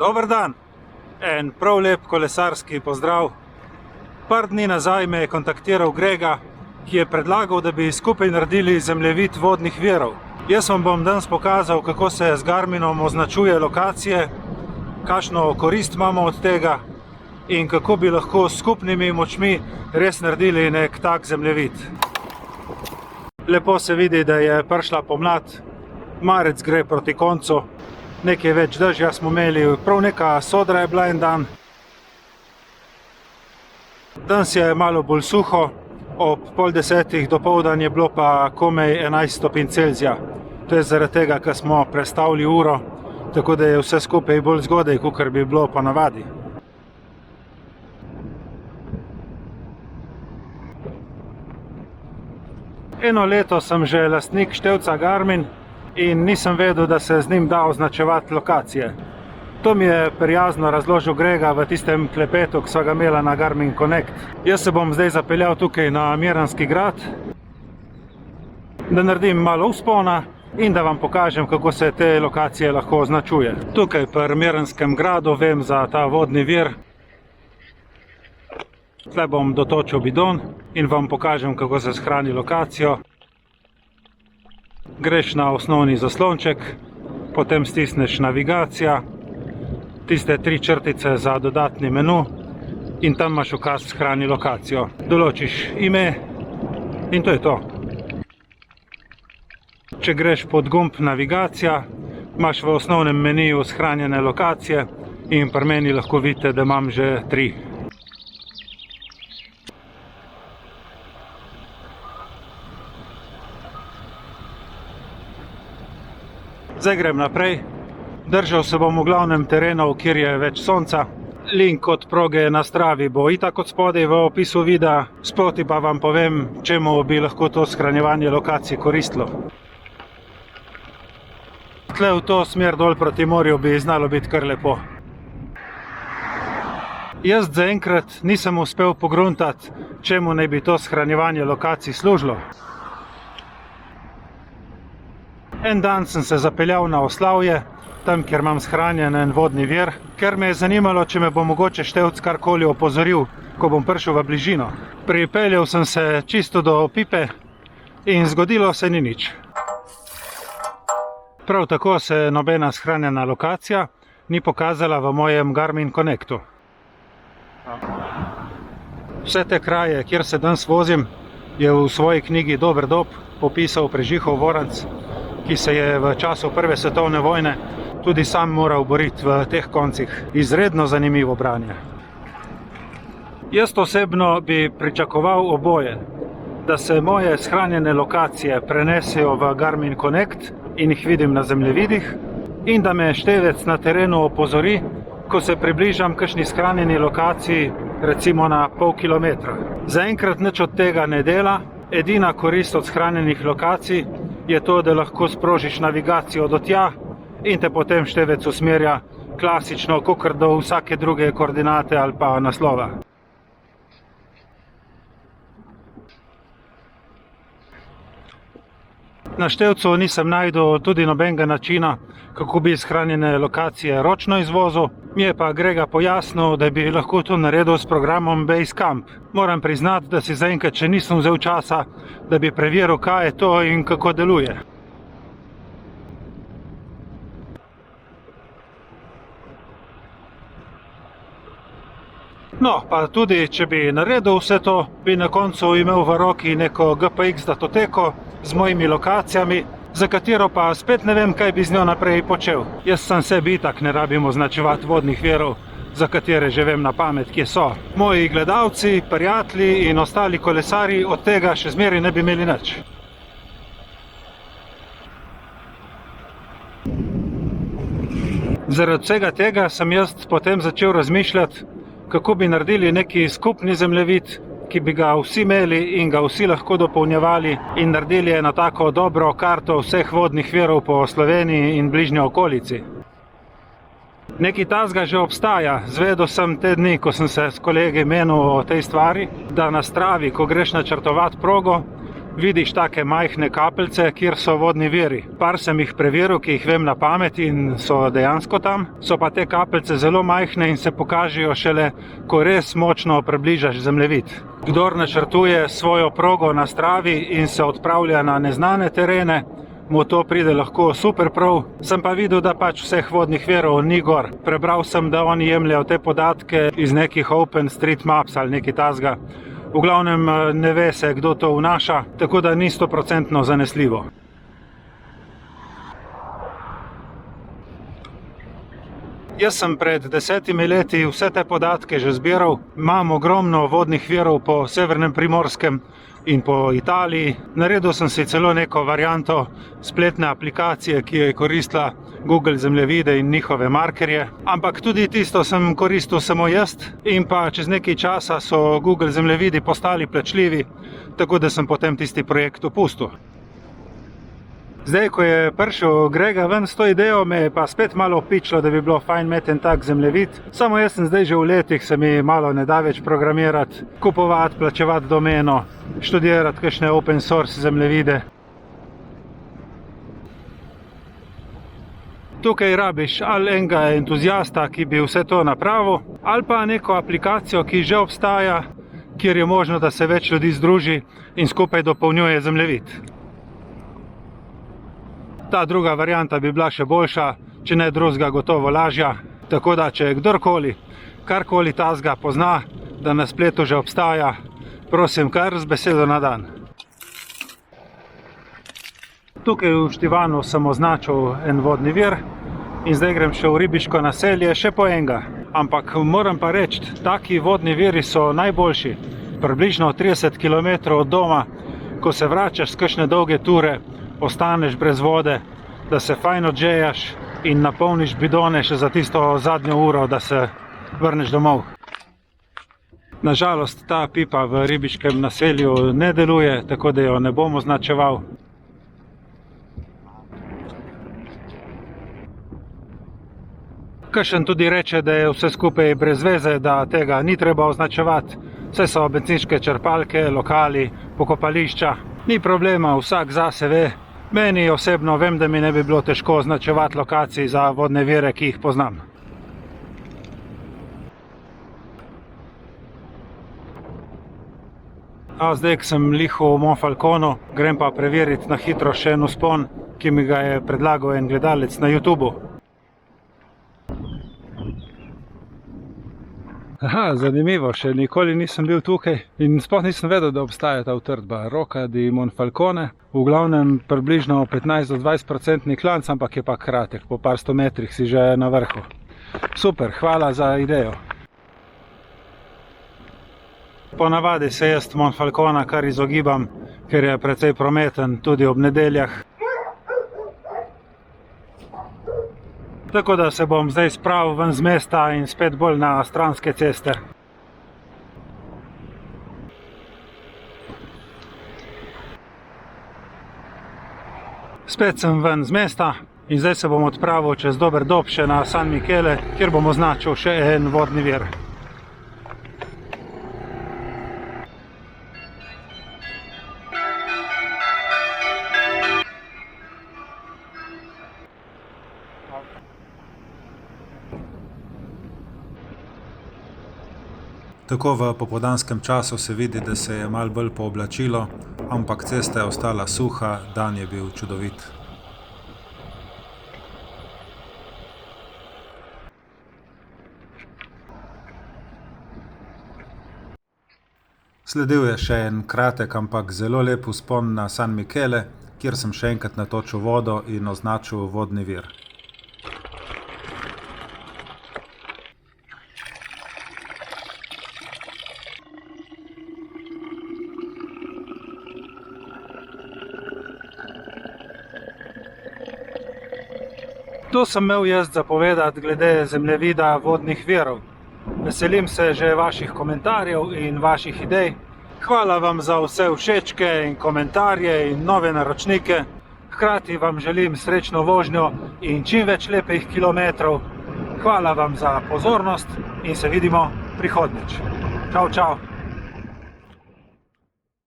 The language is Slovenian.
Dober dan, en prav lep kolesarski pozdrav. Par dni nazaj me je kontaktiral Grega, ki je predlagal, da bi skupaj naredili zemljevid vodnih virov. Jaz vam bom danes pokazal, kako se z Garminom označuje lokacije, kakšno korist imamo od tega in kako bi lahko s skupnimi močmi res naredili nek tak zemljevid. Lepo se vidi, da je prišla pomlad, marec gre proti koncu, nekaj več dežja smo imeli, prav neka sodra je bila en dan. Danes je malo bolj suho, ob 9:30 dopoldan je bilo pa komaj 11 stopinj Celzija. To je zaradi tega, ker smo prestavili uro, tako da je vse skupaj bolj zgodaj, kakor bi bilo po navadi. Eno leto sem že lastnik števca Garmin in nisem vedel, da se z njim da označevati lokacije. To mi je prijazno razložil Grega v tistem klepetu, ki sva ga imela na Garmin Connect. Jaz se bom zdaj zapeljal tukaj na Miranski grad, da naredim malo vzpona in da vam pokažem, kako se te lokacije lahko označuje. Tukaj pri Miranskem gradu vem za ta vodni vir. Tle bom dotočil bidon in vam pokažem, kako se shrani lokacijo. Greš na osnovni zaslonček, potem stisneš navigacija, tiste 3 črtice za dodatni menu in tam imaš ukaz shrani lokacijo. Določiš ime in to je to. Če greš pod gumb navigacija, imaš v osnovnem meniju shranjene lokacije in pri meni lahko vidite, da imam že 3. Zdaj grem naprej. Držal se bom v glavnem terenov, kjer je več sonca. Link od proge na Stravi bo itak od spodaj v opisu videa, sproti pa vam povem, čemu bi lahko to shranjevanje lokacij koristilo. Tle v to smer dol proti morju bi znalo biti kar lepo. Jaz zaenkrat nisem uspel pogruntati, čemu naj bi to shranjevanje lokacij služilo. En dan sem se zapeljal na Oslavje, tam, kjer imam shranjen en vodni vir, ker me je zanimalo, če me bo mogoče števc karkoli opozoril, ko bom prišel v bližino. Pripeljal sem se čisto do pipe in zgodilo se ni nič. Prav tako se nobena shranjena lokacija ni pokazala v mojem Garmin Connectu. Vse te kraje, kjer se danes vozim, je v svoji knjigi Dober dob popisal Prežihov Voranc, ki se je v času Prve svetovne vojne tudi sam moral boriti v teh koncih. Izredno zanimivo branje. Jaz osebno bi pričakoval oboje, da se moje shranjene lokacije prenesejo v Garmin Connect in jih vidim na zemljevidih in da me števec na terenu opozori, ko se približam kakšni shranjeni lokaciji, recimo na pol kilometra. Zaenkrat nič od tega ne dela, edina korist od shranjenih lokacij je to, da lahko sprožiš navigacijo do tja in te potem števec usmerja klasično, kakor do vsake druge koordinate ali pa naslova. Na števcu nisem našel tudi nobenega načina, kako bi shranjene lokacije ročno izvozil. Mi je pa Grega pojasnil, da bi lahko to naredil s programom Basecamp. Moram priznati, da si zaenkrat še nisem vzel časa, da bi preveril, kaj je to in kako deluje. No, pa tudi, če bi naredil vse to, bi na koncu imel v roki neko GPX datoteko z mojimi lokacijami, za katero pa spet ne vem, kaj bi z njo naprej počel. Jaz sam sebi itak ne rabim označevati vodnih virov, za katere že vem na pamet, kje so. Moji gledalci, prijatelji in ostali kolesarji od tega še zmeraj ne bi imeli nič. Zaradi vsega tega sem jaz potem začel razmišljati, kako bi naredili neki skupni zemljevid, ki bi ga vsi imeli in ga vsi lahko dopolnjevali in naredili eno tako dobro karto vseh vodnih virov po Sloveniji in bližnji okolici. Nekaj takega že obstaja. Zvedel sem te dni, ko sem se s kolegi menil o tej stvari, da na Stravi, ko greš načrtovati progo, vidiš take majhne kapljice, kjer so vodni viri. Par sem jih preveril, ki jih vem na pamet in so dejansko tam. So pa te kapljice zelo majhne in se pokažejo šele, ko res močno približaš zemljevid. Kdor načrtuje svojo progo na Stravi in se odpravlja na neznane terene, mu to pride lahko super prav. Sem pa videl, da pač vseh vodnih virov ni gor. Prebral sem, da oni jemljajo te podatke iz nekih OpenStreetMaps ali nekaj takega. V glavnem ne ve se, kdo to vnaša, tako da ni 100% zanesljivo. Jaz sem pred 10 leti vse te podatke že zbiral. Imam ogromno vodnih virov po severnem Primorskem in po Italiji. Naredil sem si celo neko varianto spletne aplikacije, ki je koristila Google zemljevide in njihove markerje. Ampak tudi tisto sem koristil samo jaz in pa čez nekaj časa so Google zemljevidi postali plačljivi, tako da sem potem tisti projekt opustil. Zdaj, ko je prišel Grega ven s to idejo, me je pa spet malo opičilo, da bi bilo fajn imeti en tak zemljevid. Samo jaz sem zdaj že v letih, se mi malo ne da več programirati, kupovati, plačevati domeno, študirati kakšne open source zemljevide. Tukaj rabiš ali enega entuzijasta, ki bi vse to napravil, ali pa neko aplikacijo, ki že obstaja, kjer je možno, da se več ljudi združi in skupaj dopolnjuje zemljevid. Ta druga varianta bi bila še boljša, če ne drugega gotovo lažja. Tako da, če kdorkoli, karkoli tazga pozna, da na spletu že obstaja, prosim kar z besedo na dan. Tukaj v Štivanu sem označil en vodni vir in zdaj grem še v ribiško naselje, še po enega. Ampak moram pa reči, taki vodni viri so najboljši. Približno 30 km od doma, ko se vračaš z kakšne dolge ture, ostaneš brez vode, da se fajn odžejaš in napolniš bidone še za tisto zadnjo uro, da se vrneš domov. Nažalost, ta pipa v ribiškem naselju ne deluje, tako da jo ne bom označeval. Kakšen tudi reče, da je vse skupaj brez veze, da tega ni treba označevati. Vse so bencinske črpalke, lokali, pokopališča. Ni problema, vsak zase ve. Meni osebno vem, da mi ne bi bilo težko označevati lokacij za vodne vire, ki jih poznam. Zdaj, ko sem lihal v Monfalconu, grem pa preveriti na hitro še en vzpon, ki mi ga je predlagal en gledalec na YouTubu. Zanimivo, še nikoli nisem bil tukaj in sploh nisem vedel, da obstaja ta utrdba Rocca di Monfalcone. V glavnem približno 15-20% klanc, ampak je pa kratek, po par 100 metrih si že na vrhu. Super, hvala za idejo. Ponavadi se jaz Monfalcona kar izogibam, ker je precej prometen tudi ob nedeljah. Tako da se bom zdaj spravil ven z mesta in spet bolj na stranske ceste. Spet sem ven z mesta in zdaj se bom odpravil čez dober dob še na San Michele, kjer bom označil še en vodni vir. Tako v popoldanskem času se vidi, da se je malo bolj pooblačilo, ampak cesta je ostala suha, dan je bil čudovit. Sledil je še en kratek, ampak zelo lep vzpon na San Michele, kjer sem še enkrat natočil vodo in označil vodni vir. To sem imel jaz zapovedati glede zemljevida vodnih virov. Veselim se že vaših komentarjev in vaših idej. Hvala vam za vse všečke in komentarje in nove naročnike. Hkrati vam želim srečno vožnjo in čim več lepih kilometrov. Hvala vam za pozornost in se vidimo prihodnjič. Čau, čau!